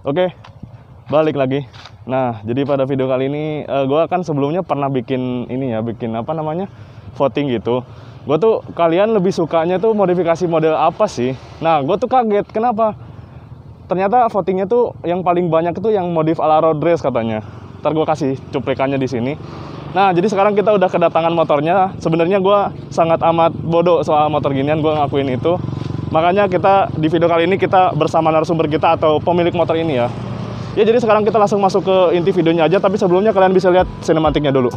Oke, balik lagi. Nah, jadi pada video kali ini gue kan sebelumnya pernah bikin ini ya, bikin apa namanya, voting gitu. Gue tuh kalian lebih sukanya tuh modifikasi model apa sih? Nah, gue tuh kaget, kenapa? Ternyata votingnya tuh yang paling banyak itu yang modif ala road race katanya. Ntar gue kasih cuplikannya di sini. Nah, jadi sekarang kita udah kedatangan motornya. Sebenarnya gue sangat amat bodoh soal motor ginian, gue ngakuin itu. Makanya kita di video kali ini kita bersama narasumber kita atau pemilik motor ini ya. Ya, jadi sekarang kita langsung masuk ke inti videonya aja, tapi sebelumnya kalian bisa lihat sinematiknya dulu.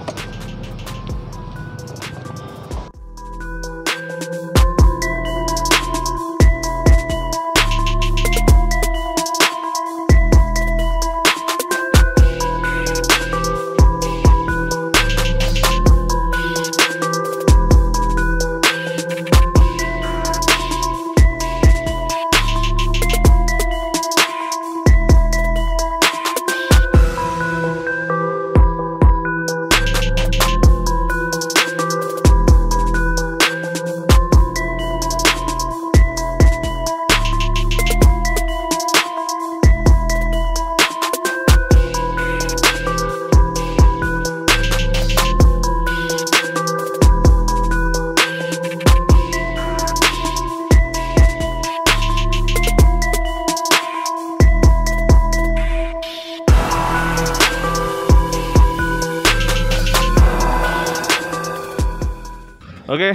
Oke,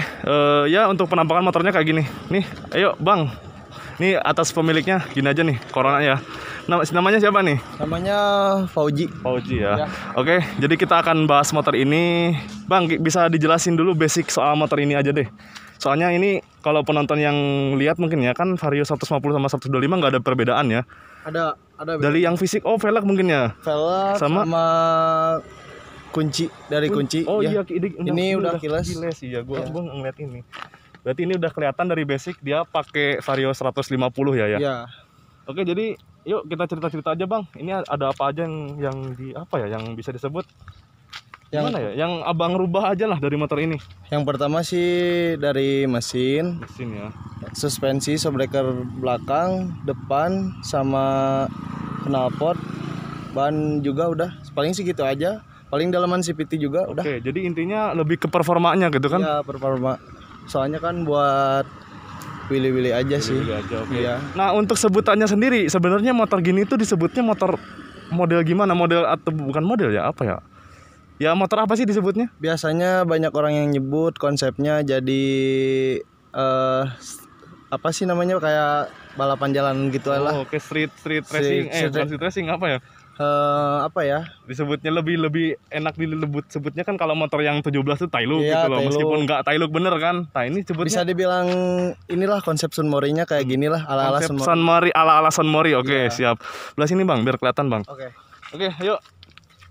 ya untuk penampakan motornya kayak gini. Nih, ayo Bang. Nih atas pemiliknya gini aja nih, Corona ya. Namanya siapa nih? Namanya Fauji. Fauji ya. Oke, jadi kita akan bahas motor ini. Bang, bisa dijelasin dulu basic soal motor ini aja deh. Soalnya ini kalau penonton yang lihat mungkin ya kan Vario 150 sama 125 nggak ada perbedaan ya. Ada Dari yang fisik, velg mungkin ya. velg sama kunci dari kunci. Oh ya. iya, ini udah kiles. Iya, gua ngeliat ini. Berarti ini udah kelihatan dari basic dia pakai Vario 150 ya. Iya. Oke, jadi yuk kita cerita-cerita aja Bang. Ini ada apa aja yang di apa ya yang bisa disebut? Gimana ya? Yang Abang rubah aja lah dari motor ini. Yang pertama sih dari mesin ya. Suspensi, shockbreaker belakang, depan sama knalpot. Ban juga udah paling segitu aja. Paling dalaman CVT juga udah. Oke, jadi intinya lebih ke performanya gitu kan? Iya, performa. Soalnya kan buat willy-willy aja sih. Aja, okay. Iya. Nah, untuk sebutannya sendiri, sebenarnya motor gini tuh disebutnya motor model gimana? Model atau bukan model ya? Apa ya? Ya motor apa sih disebutnya? Biasanya banyak orang yang nyebut konsepnya jadi apa sih namanya, kayak balapan jalan gitu lah. Oke, street racing. Bukan street racing apa ya? Apa ya? Disebutnya lebih enak sebutnya kan kalau motor yang 17 itu Tailuk iya, gitu loh. Meskipun nggak Tailuk bener kan. Nah, ini sebutnya bisa dibilang inilah konsep Sunmori-nya kayak ginilah ala-ala Sunmori. Ala-ala Sunmori. Oke, siap. Belah sini Bang, biar kelihatan Bang. Oke, yuk.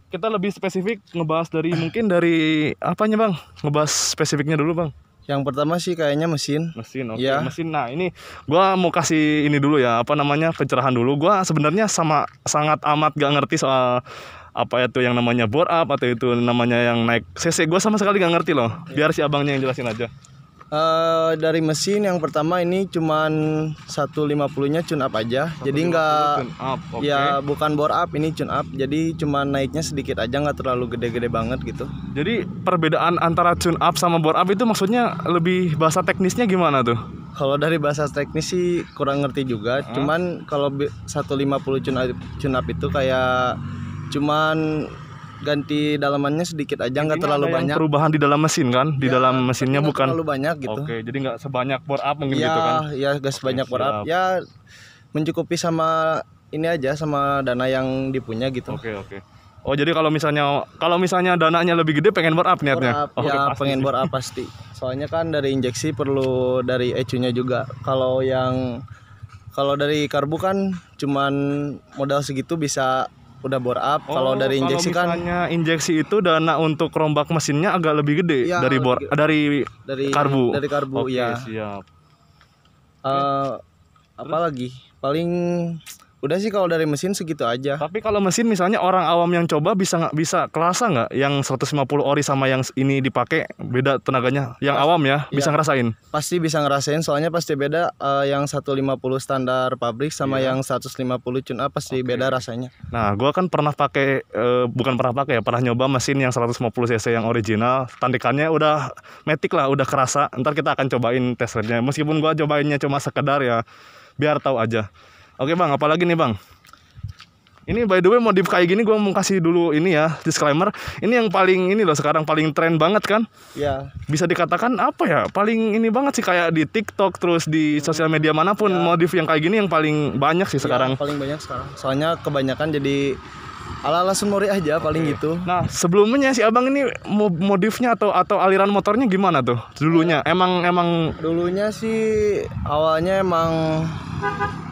Kita lebih spesifik ngebahas dari mungkin dari apanya Bang? Ngebahas spesifiknya dulu Bang. Yang pertama sih kayaknya mesin. Oke. Ya. Mesin. Nah, ini gua mau kasih ini dulu ya, apa namanya, pencerahan dulu. Gua sebenarnya sangat amat gak ngerti soal apa itu yang namanya bore up atau itu namanya yang naik cc. Gua sama sekali gak ngerti loh. Biar si Abangnya yang jelasin aja. Dari mesin yang pertama ini cuman 150-nya tune up aja. Jadi enggak ya bukan bore up, ini tune up. Jadi cuman naiknya sedikit aja, nggak terlalu gede-gede banget gitu. Jadi perbedaan antara tune up sama bore up itu maksudnya lebih bahasa teknisnya gimana tuh? Kalau dari bahasa teknis sih kurang ngerti juga. Cuman kalau 150 tune up itu kayak cuman ganti dalamannya sedikit aja, nggak terlalu banyak. Perubahan di dalam mesin kan? Di dalam mesinnya bukan terlalu banyak gitu. Oke, jadi nggak sebanyak bore up mungkin gitu kan? Ya, nggak sebanyak bore up. Ya mencukupi sama ini aja, sama dana yang dipunya gitu. Oke. Oh, jadi kalau misalnya dananya lebih gede pengen bore up niatnya? Ya pengen bore up pasti. Soalnya kan dari injeksi perlu dari ECU-nya juga. Kalau dari karbu kan cuman modal segitu bisa udah bore up. Kalau dari injeksi kan, misalnya injeksi itu dana untuk rombak mesinnya agak lebih gede ya, dari karbu. Dari karbu. Oke, ya. Siap. Apa lagi? Paling Udah sih kalau dari mesin segitu aja. Tapi kalau mesin misalnya orang awam yang coba bisa kerasa nggak yang 150 ori sama yang ini dipakai beda tenaganya? Yang awam ya bisa ngerasain. Pasti bisa ngerasain soalnya pasti beda yang 150 standar pabrik sama yang 150 tune up pasti beda rasanya. Nah, gua kan pernah pakai bukan pernah pakai ya, pernah nyoba mesin yang 150 cc yang original. Tandikannya udah matic lah, udah kerasa. Ntar kita akan cobain test ride-nya. Meskipun gua cobainnya cuma sekedar ya biar tahu aja. Oke Bang, apalagi nih Bang? Ini by the way modif kayak gini gue mau kasih dulu ini ya disclaimer. Ini yang paling ini loh sekarang paling tren banget kan? Ya. Bisa dikatakan apa ya? Paling ini banget sih kayak di TikTok terus di sosial media manapun modif yang kayak gini yang paling banyak sih sekarang. Paling banyak sekarang. Soalnya kebanyakan jadi ala-ala Sunmori aja paling gitu. Nah, sebelumnya si Abang ini modifnya atau aliran motornya gimana tuh dulunya? Emang Dulunya sih awalnya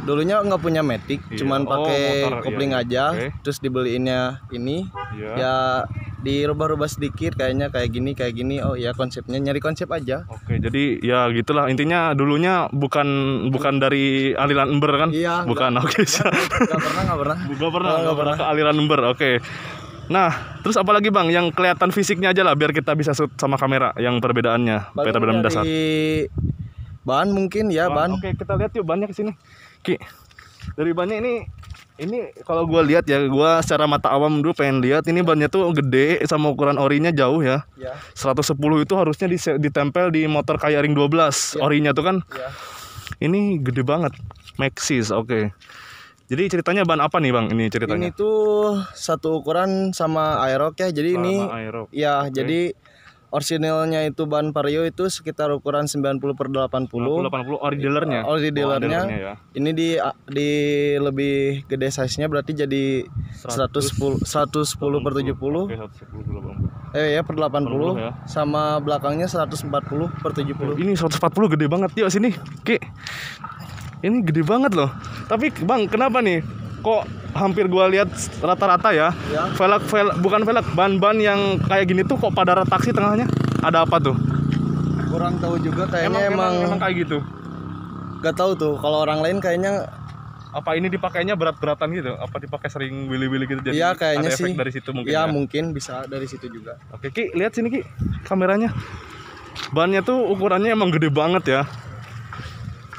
dulunya nggak punya matic, cuman pakai motor, kopling aja. Terus dibeliinnya ini, ya dirubah-rubah sedikit kayaknya kayak gini. Oh ya konsepnya nyari konsep aja. Oke, jadi ya gitulah intinya dulunya bukan dari aliran ember kan? Iya. Bukan. Oke. Nggak pernah. Ke aliran ember. Oke. Nah, terus apalagi Bang yang kelihatan fisiknya aja lah biar kita bisa shoot sama kamera yang perbedaannya, perbedaan dasar. Bahan mungkin ya bahan. Oke, kita lihat yuk bannya ke sini. Ki. Dari bannya ini kalau gua lihat ya, gua secara mata awam dulu pengen lihat ini bannya tuh gede sama ukuran orinya jauh ya. 110 itu harusnya ditempel di motor kayak ring 12 orinya tuh kan. Ini gede banget. Maxxis, oke. Jadi ceritanya ban apa nih Bang ini ceritanya? Ini tuh satu ukuran sama Aerox ya. Jadi ini Aerox. Ya, jadi originalnya itu ban Vario itu sekitar ukuran 90/80. 80 ori dealernya. Ori dealernya. Ya. Ini di lebih gede size-nya berarti jadi 110/70. Oke, 110/80. Ya per 80 ya. sama belakangnya 140/70. Ini 140 gede banget. Yuk sini, Ki. Ini gede banget loh. Tapi Bang, kenapa nih? Kok hampir gua lihat rata-rata ya. Bukan velg, ban-ban yang kayak gini tuh kok pada retak sih tengahnya? Ada apa tuh? Kurang tahu juga kayaknya emang kayak gitu. Gak tahu tuh. Kalau orang lain kayaknya apa ini dipakainya berat-beratan gitu? Apa dipakai sering wili-wili gitu jadi ya, kayaknya ada efek sih dari situ mungkin ya? Ya Mungkin bisa dari situ juga. Oke Ki, lihat sini Ki kameranya. Bannya tuh ukurannya emang gede banget ya.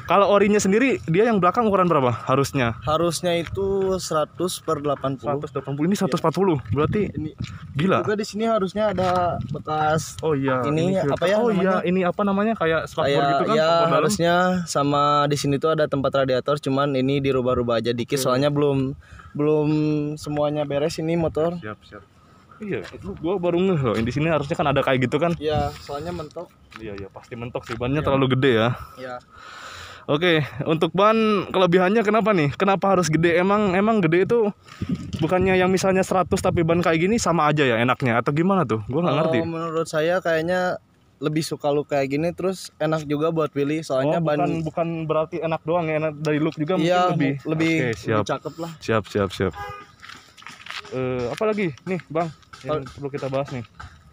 Kalau orinya sendiri dia yang belakang ukuran berapa harusnya? Harusnya itu 100/80. 180 ini 140. Berarti Ini gila. juga di sini harusnya ada bekas. Oh iya. Ini apa ya? Oh namanya? iya, ini apa namanya? Kayak spakbor gitu kan? Ya spakbor dalam. harusnya sama di sini tuh ada tempat radiator, cuman ini dirubah-rubah aja dikit soalnya belum semuanya beres ini motor. Siap. Iya, gua baru ngeh loh. Di sini harusnya kan ada kayak gitu kan? Ya, soalnya mentok. Iya, pasti mentok sih. Bannya terlalu gede ya. Ya. Oke, untuk ban kelebihannya kenapa nih? Kenapa harus gede? Emang gede itu bukannya yang misalnya 100 tapi ban kayak gini sama aja ya enaknya atau gimana tuh? Gua nggak ngerti. Menurut saya kayaknya lebih suka look kayak gini, terus enak juga buat pilih soalnya bukan berarti enak doang ya, enak dari look juga mungkin lebih. Oke, siap. cakep lah. Siap. Apa lagi nih Bang yang perlu kita bahas nih?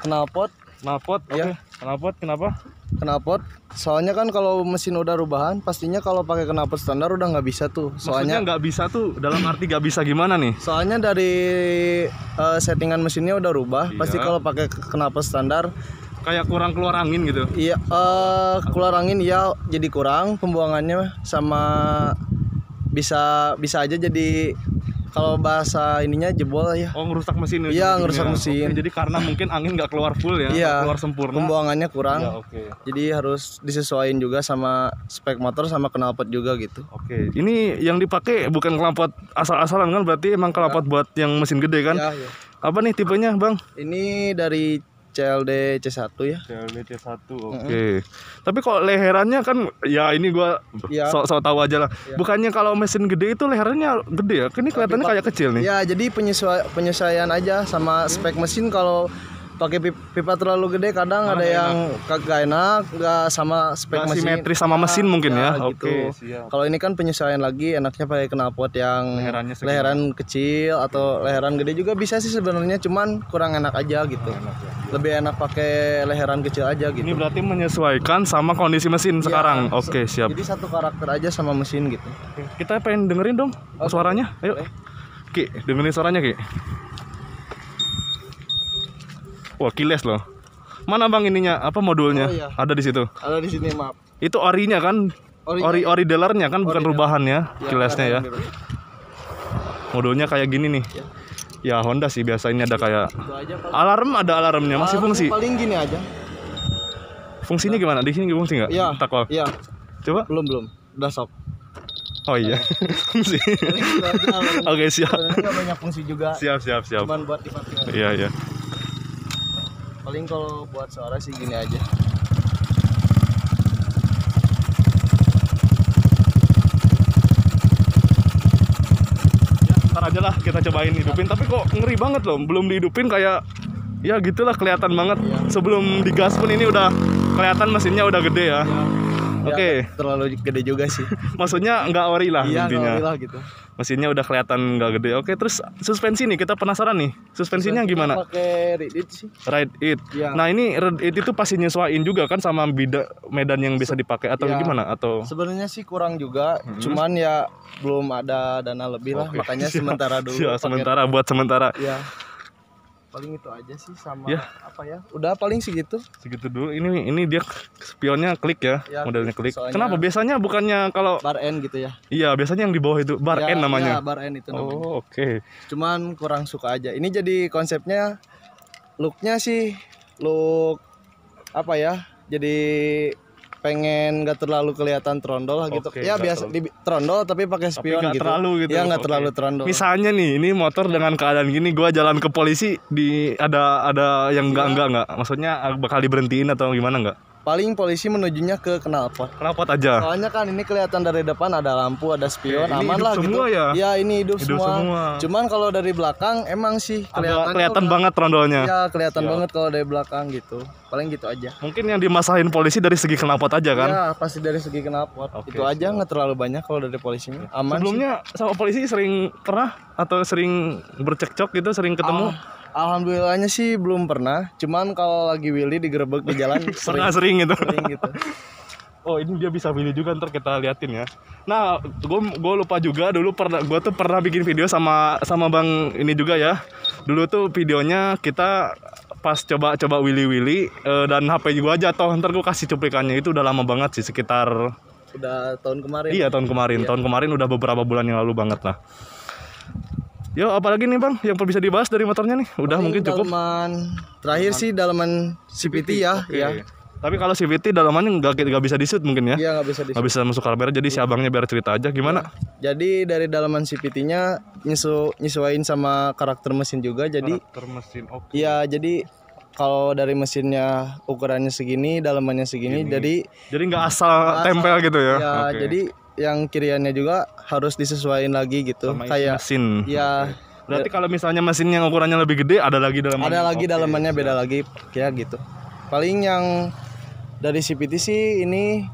Knalpot. Oke. Knalpot kenapa? Knalpot soalnya kan kalau mesin udah rubahan pastinya kalau pakai knalpot standar udah nggak bisa tuh. Maksudnya nggak bisa tuh dalam arti nggak bisa gimana nih? Soalnya dari settingan mesinnya udah rubah. Pasti kalau pakai knalpot standar kayak kurang keluar angin gitu. Iya, keluar angin ya jadi kurang pembuangannya sama bisa aja jadi kalau bahasa ininya jebol ya. Oh, ngerusak mesin. Iya, ngerusak mesin. Oke, jadi karena mungkin angin nggak keluar full ya, iya, keluar sempurna. Pembuangannya kurang. Ya, oke. Jadi harus disesuaikan juga sama spek motor sama knalpot juga gitu. Oke. Ini yang dipakai bukan knalpot asal-asalan kan? Berarti emang knalpot buat yang mesin gede kan? Iya. Apa nih tipenya, Bang? Ini dari CLD C1 ya. CLD C1. Oke. Tapi kok leherannya kan ya ini gua sok tahu aja lah. Ya. Bukannya kalau mesin gede itu leherannya gede ya? Ini kelihatannya kayak kecil nih. Ya, jadi penyesuaian aja sama spek mesin. Kalau pakai pipa terlalu gede kadang ada yang kagak enak, nggak sama spek Nggak mesin. simetris sama mesin mungkin ya. Gitu. Oke, siap. Kalau ini kan penyesuaian lagi, enaknya pakai knalpot yang Leherannya segini. leheran kecil atau leheran gede juga bisa sih sebenarnya, cuman kurang enak aja gitu. Lebih enak pakai leheran kecil aja gitu. Ini berarti menyesuaikan sama kondisi mesin sekarang. Oke, siap. Jadi satu karakter aja sama mesin gitu. Kita pengen dengerin dong suaranya. Ayo. Ki, dengerin suaranya, Ki. Wah, keyless loh. Mana Bang ininya? Apa modulnya? Oh, iya. Ada di situ. Ada di sini, maaf. Itu orinya kan? Ori dealernya kan, bukan rubahannya, keylessnya ya. Modulnya kayak gini nih. Ya Honda sih biasanya ada kayak Itu aja Pak. alarm, ada alarmnya masih fungsi. Paling gini aja. Fungsinya gimana? Di sini fungsi nggak? Iya. Takwal. Iya. Coba. Belum. Udah sok. Oh iya. Fungsi. Paling gitu aja. Oke, siap. Sebenarnya nggak banyak fungsi juga. Siap. Cuman buat dipakai. Iya. Paling kalau buat suara sih gini aja. Ntar aja lah kita cobain hidupin, tapi kok ngeri banget loh, belum dihidupin kayak ya gitulah, kelihatan banget. Sebelum digas pun ini udah kelihatan mesinnya udah gede ya. Oke. Terlalu gede juga sih. Maksudnya nggak ori lah Iya, intinya. nggak lah gitu. Mesinnya udah kelihatan nggak gede. Oke, terus suspensi nih, kita penasaran nih. Suspensinya gimana? Pakai Reddit sih. Ride It. Iya. Nah ini Ride It itu pasti nyesuaiin juga kan sama medan yang bisa dipakai atau Iya. gimana? Atau Sebenarnya sih kurang juga, cuman ya belum ada dana lebih lah, Oke. makanya sementara dulu. Ya, pakai- sementara buat sementara. Ya. Paling itu aja sih sama Ya. apa ya? Udah paling segitu. Segitu dulu. Ini dia spionnya klik ya, Ya, modelnya klik. soalnya- Kenapa biasanya bukannya kalau Bar N gitu ya. iya biasanya yang di bawah itu bar Ya, N namanya. ya, bar N itu namanya. Oh, oke. Cuman kurang suka aja. Ini jadi konsepnya, looknya sih look apa ya? Jadi pengen nggak terlalu kelihatan trondol lah gitu. Oke, Ya nggak biasa di trondol tapi pakai Tapi spion nggak gitu. terlalu gitu. Ya nggak Oke. terlalu trondol. Misalnya nih, ini motor dengan keadaan gini, gua jalan ke polisi di ada yang enggak. Maksudnya bakal diberhentiin atau gimana enggak? Paling polisi menujunya ke knalpot. Knalpot aja. Soalnya kan ini kelihatan dari depan ada lampu, ada spion, Oke, ini aman hidup lah semua gitu. ya? Ya ini hidup, Hidup semua. Cuman kalau dari belakang emang sih Agak kelihatan banget trondolnya. Ya kelihatan Siap. banget kalau dari belakang gitu. Paling gitu aja. Mungkin yang dimasalahin polisi dari segi knalpot aja kan? Ya pasti dari segi knalpot. Oke, Itu aja nggak terlalu banyak kalau dari polisinya. Aman Sebelumnya sama polisi sering pernah atau sering bercekcok gitu, sering sih. ketemu? Alhamdulillahnya sih belum pernah. Cuman kalau lagi Willy digerebek di jalan Pernah sering gitu. sering gitu. Oh ini dia bisa pilih juga, ntar kita liatin ya. Nah, gue lupa juga dulu gue tuh pernah bikin video sama Bang ini juga ya. Dulu tuh videonya kita pas coba Willy dan HP gue jatuh. Ntar gue kasih cuplikannya, itu udah lama banget sih, sekitar Udah tahun kemarin. iya tahun kemarin. Tahun kemarin udah beberapa bulan yang lalu banget lah. Yo, apalagi nih Bang yang bisa dibahas dari motornya nih? Udah Paling mungkin cukup. Dalaman terakhir sih dalaman CVT ya. Oke. Ya. Tapi kalau CVT dalamannya nggak bisa di-shoot mungkin ya? Iya nggak bisa di. Nggak bisa masuk kamera, jadi si abangnya biar cerita aja gimana? Jadi dari dalaman CVT-nya nyesuaiin sama karakter mesin juga. Jadi Karakter mesin, oke. ya jadi kalau dari mesinnya ukurannya segini, dalamannya segini, jadi Jadi nggak asal tempel gitu ya? ya Oke. jadi yang kiriannya juga harus disesuaikan lagi gitu. Sama isi Kayak mesin. ya Berarti kalau misalnya mesin yang ukurannya lebih gede, ada lagi dalamannya. ada lagi Oke, dalamannya siap. beda lagi kayak gitu. Paling yang dari CVT sih ini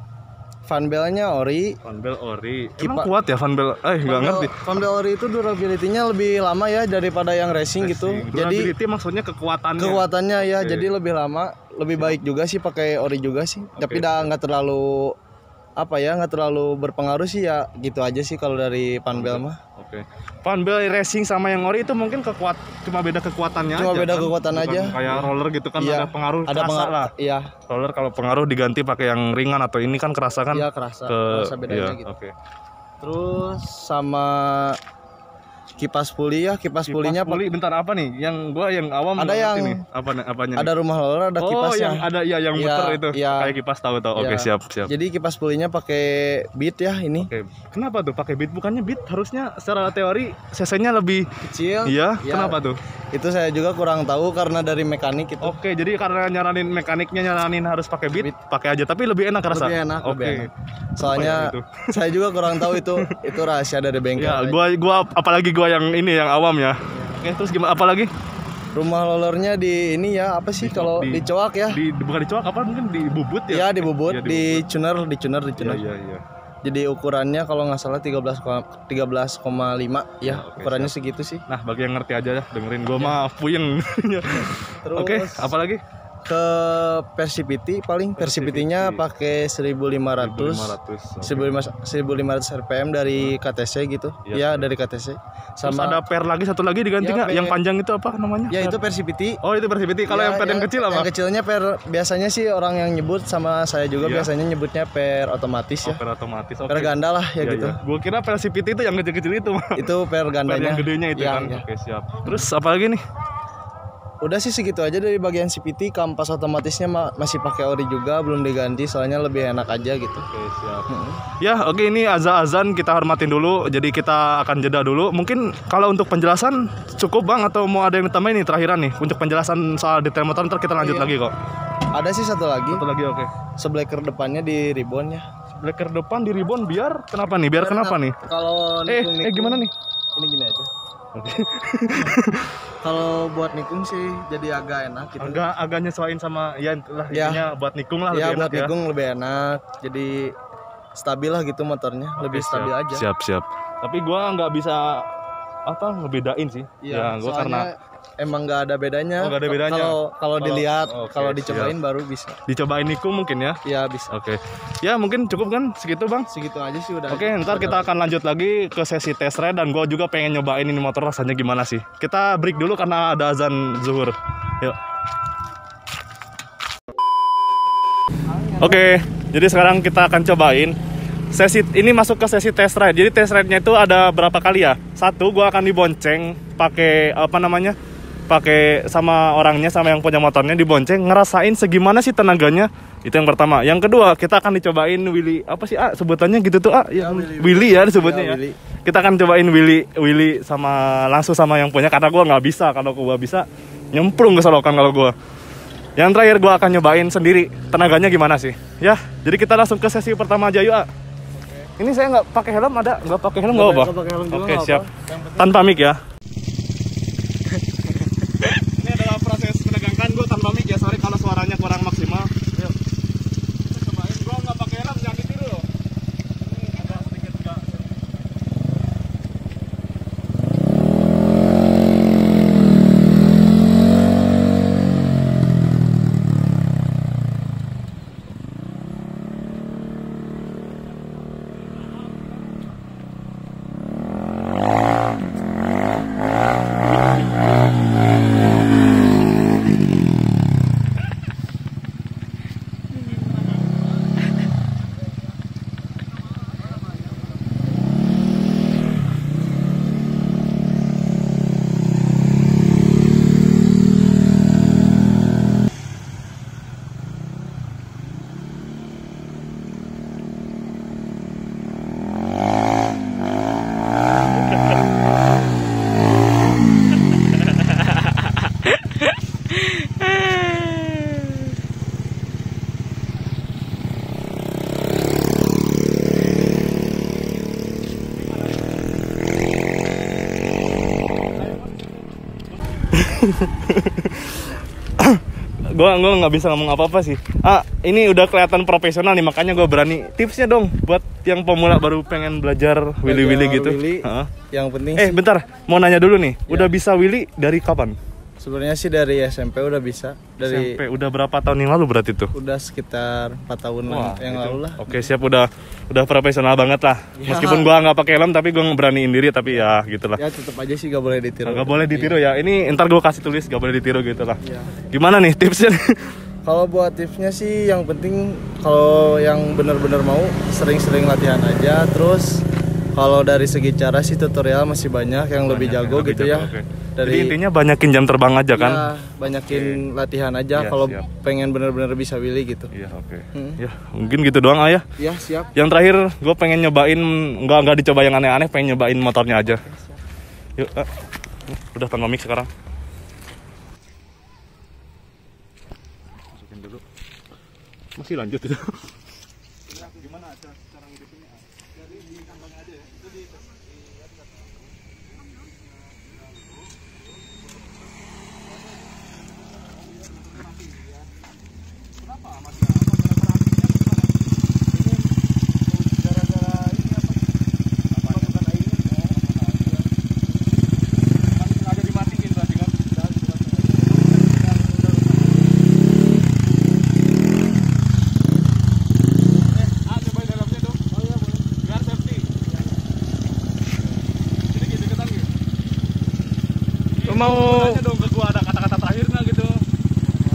fanbelnya ori. Fanbel ori. Emang Kipa- kuat ya fanbel? Nggak ngerti. Fanbel ori itu durability-nya lebih lama ya daripada yang racing gitu. Jadi Durability maksudnya kekuatannya. kekuatannya ya Oke. jadi lebih lama, lebih baik juga sih pakai ori juga sih. Tapi nggak terlalu apa ya, nggak terlalu berpengaruh sih ya, gitu aja sih kalau dari fanbel mah. Oke. Fanbel racing sama yang ori itu mungkin cuma beda kekuatannya Cuma aja. beda kan? kekuatan Bukan aja. Kayak roller gitu kan Iya, ada pengaruh ada kerasa pengaruh lah. Iya, Roller kalau pengaruh diganti pakai yang ringan atau ini kan kerasa kan? iya kerasa bedanya iya, gitu. Oke. Terus sama kipas puli ya, kipas pulinya Puli bentar apa nih? Yang gua yang awam Ada nggak yang- ngerti nih. Apanya nih? ada rumah roller, ada Oh, kipasnya. yang ada ya yang Iya, muter itu. iya. Kayak kipas tahu. Oke, Iya. siap. Jadi kipas pulinya pakai beat ya ini. Oke. Kenapa tuh pakai beat? Bukannya beat harusnya secara teori cc-nya lebih Kecil. iya, Ya, kenapa tuh? Itu saya juga kurang tahu karena dari mekanik itu. Oke, jadi karena nyaranin mekaniknya nyaranin harus pakai beat, pakai aja tapi lebih enak rasa. Lebih enak, Oke. lebih enak. Soalnya Apa ya saya juga kurang tahu itu rahasia dari bengkel. Ya, gua apalagi gua yang ini yang awam ya. Oke, terus gimana apalagi? Rumah lolornya di ini ya, apa sih kalau dicoak ya? Bukan dicoak, apa mungkin dibubut ya? Iya, dibubut, Iya, dicuner. Iya. Jadi ukurannya kalau nggak salah 13,5 ya, Oke, ukurannya siap. segitu sih. Nah, bagi yang ngerti aja dengerin gua mah puyeng. Terus Oke, apa lagi? ke Persipiti paling Persipitinya pakai 1500 RPM dari KTC gitu. Iya, Ya, dari KTC. Terus ada per lagi satu lagi diganti nggak? Yang panjang itu apa namanya? Ya, itu Persipiti. Oh, itu Persipiti. Kalau Ya, yang per yang kecil apa? Yang kecilnya per, biasanya sih orang yang nyebut sama saya juga biasanya nyebutnya per otomatis ya. Per otomatis. Per ganda lah ya gitu. Gua kira Persipiti itu yang kecil-kecil itu. Itu per Per gandanya. yang gedenya itu Ya, kan. ya. Oke, siap. Terus apa lagi nih? Udah sih segitu aja dari bagian CPT. Kampas otomatisnya masih pakai ori juga, belum diganti soalnya lebih enak aja gitu. Oke, siap. Ya, oke, ini azan kita hormatin dulu. Jadi kita akan jeda dulu. Mungkin kalau untuk penjelasan cukup Bang atau mau ada yang ditambahin nih terakhiran nih untuk penjelasan soal detail motor, ntar kita lanjut lagi kok. Ada sih satu lagi. Oke. Sebleker depannya di ribbon ya. Bleker depan di ribbon biar kenapa nih? Biar kenapa nih? Kalau nikung-nikung Gimana nih? Ini gini aja. Kalau buat nikung sih jadi agak enak gitu. Agak nyesuaiin sama ya itulah Ya. intinya buat nikung lah Ya, lebih buat enak ya. nikung lebih enak. Jadi stabil lah gitu motornya, lebih stabil aja. Siap. Tapi gua nggak bisa ngebedain sih. Iya, Ya, gua soalnya emang nggak ada bedanya. Oh, nggak ada bedanya. Kalau dilihat, oke, kalau dicobain siap. baru bisa. dicobain nikung mungkin ya. Iya, bisa. Oke. Ya, mungkin cukup kan segitu, Bang. Segitu aja sih udah. Oke, ntar kita akan lanjut lagi ke sesi test ride dan gue juga pengen nyobain ini motor rasanya gimana sih. Kita break dulu karena ada azan zuhur. Yuk. Oke, jadi sekarang kita akan cobain sesi ini masuk ke sesi test ride. Jadi test ride-nya itu ada berapa kali ya? Satu, gue akan dibonceng pakai pakai sama orangnya, sama yang punya motornya, dibonceng ngerasain segimana sih tenaganya. Itu yang pertama. Yang kedua, kita akan dicobain wheelie, apa sih sebutannya gitu tuh Ya, wheelie ya disebutnya ya. wheelie. Kita akan cobain wheelie langsung sama yang punya, karena gua nggak bisa. Kalau gua bisa nyemplung ke solokan kalau gua. Yang terakhir gua akan nyobain sendiri tenaganya gimana sih. Ya, jadi kita langsung ke sesi pertama aja yuk. Ini saya nggak pakai helm, nggak pakai helm nggak apa? Oke, siap. Tanpa mic ya. Ini adalah proses menegangkan gue tanpa mic ya, sorry kalau suaranya kurang maksimal. Yuk. Kita cobain, gue nggak pakai helm, jangan ditiru loh. Ini agak sedikit enggak. Gue nggak bisa ngomong apa-apa sih. Ini udah kelihatan profesional nih, makanya gue berani. Tipsnya dong buat yang pemula baru pengen belajar wheelie gitu. Yang penting Bentar, mau nanya dulu nih. Udah bisa wheelie dari kapan? sebenarnya sih dari SMP udah bisa. Dari SMP udah berapa tahun yang lalu berarti tuh? udah sekitar 4 tahun yang lalu lah. Oke, siap, udah profesional banget lah. Ya. Meskipun gua nggak pakai helm tapi gua beraniin diri, tapi ya gitulah. Ya tetap aja sih gak boleh ditiru. Nggak boleh ditiru ya. Ini ntar gua kasih tulis gak boleh ditiru gitu lah. Ya. Gimana nih tipsnya? Kalau buat tipsnya sih yang penting kalau yang benar-benar mau sering-sering latihan aja. Terus kalau dari segi cara sih tutorial masih banyak yang lebih jago gitu ya. Oke. Dari Jadi intinya banyakin jam terbang aja kan? ya, banyakin latihan aja Iya, kalau siap. pengen benar-benar bisa wheelie gitu. Iya, oke. Ya, mungkin gitu doang ya. Ya siap. Yang terakhir gue pengen nyobain, nggak dicoba yang aneh-aneh, pengen nyobain motornya aja. Yuk, udah tanpa mic sekarang. Masukin dulu. Masih lanjut itu. Gimana cara ngidupinnya? Jadi di kantongnya aja ya. Itu di mau Tanya dong ke gua ada kata-kata terakhir nggak gitu.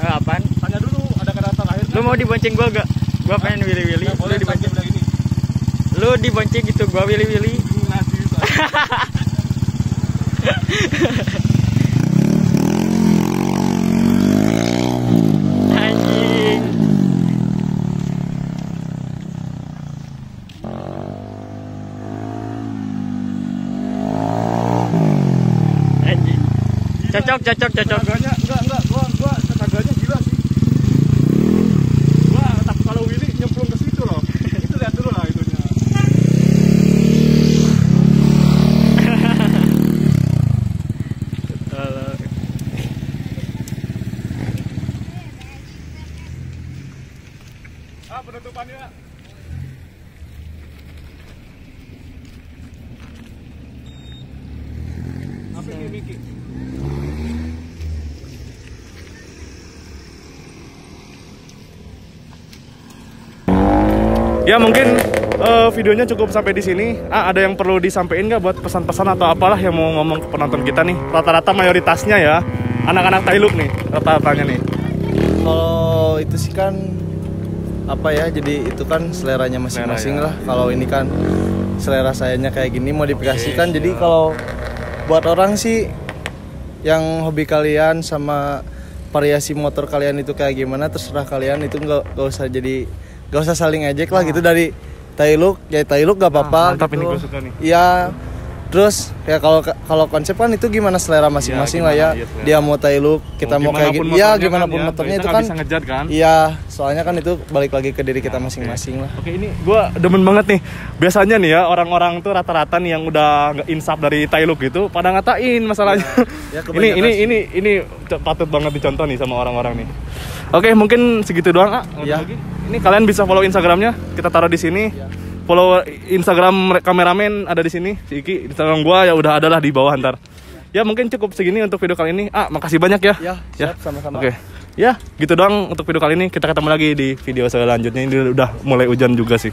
apaan? Tanya dulu ada kata-kata terakhir. Lu mau dibonceng gua gak? Gua pengen willy-willy. Ya, boleh dibonceng ini. Lu dibonceng gitu, gua willy-willy. Nasi itu. Anjing. Anjing. Cocok. Tenaganya enggak, gua tenaganya gila sih. Gua takut kalau Willy nyemplung ke situ loh. Itu lihat dulu lah itunya. Penutupannya. Apa ini Miki? Ya mungkin videonya cukup sampai di sini. Ada yang perlu disampaikan nggak buat pesan-pesan atau apalah yang mau ngomong ke penonton kita nih? Rata-rata mayoritasnya ya anak-anak Tailuk nih, rata-ratanya nih. Kalau itu sih kan apa ya, jadi itu kan seleranya masing-masing Selera, ya. lah. Kalau ini kan selera sayanya kayak gini modifikasi kan. Jadi kalau buat orang sih yang hobi kalian sama variasi motor kalian itu kayak gimana, terserah kalian. Itu nggak usah jadi, nggak usah saling ejek lah gitu. Dari Tailuk ya Tailuk gak apa-apa Mantap gitu. ini, gue suka nih. Iya. Terus ya kalau konsep kan itu gimana selera masing-masing lah ya. Iya, selera. Dia mau Tailuk, kita mau kayak gini. gini. Iya, gimana pun motornya itu kan. bisa ngejar kan. Iya, soalnya kan itu balik lagi ke diri kita masing-masing lah. Oke, ini gue demen banget nih. Biasanya nih ya orang-orang tuh rata-rata nih yang udah nggak insaf dari Tailuk gitu pada ngatain masalahnya. Ya, kebanyakan ini patut banget dicontoh nih sama orang-orang nih. Oke, mungkin segitu doang, Ya. Ini kalian bisa follow Instagramnya, kita taruh di sini. Ya. Follow Instagram kameramen ada di sini, si Iki. Instagram gua ya udah ada lah di bawah ntar. Ya mungkin cukup segini untuk video kali ini. Makasih banyak ya. Ya, siap, sama-sama. Oke. Ya, gitu doang untuk video kali ini. Kita ketemu lagi di video selanjutnya. Ini udah mulai hujan juga sih.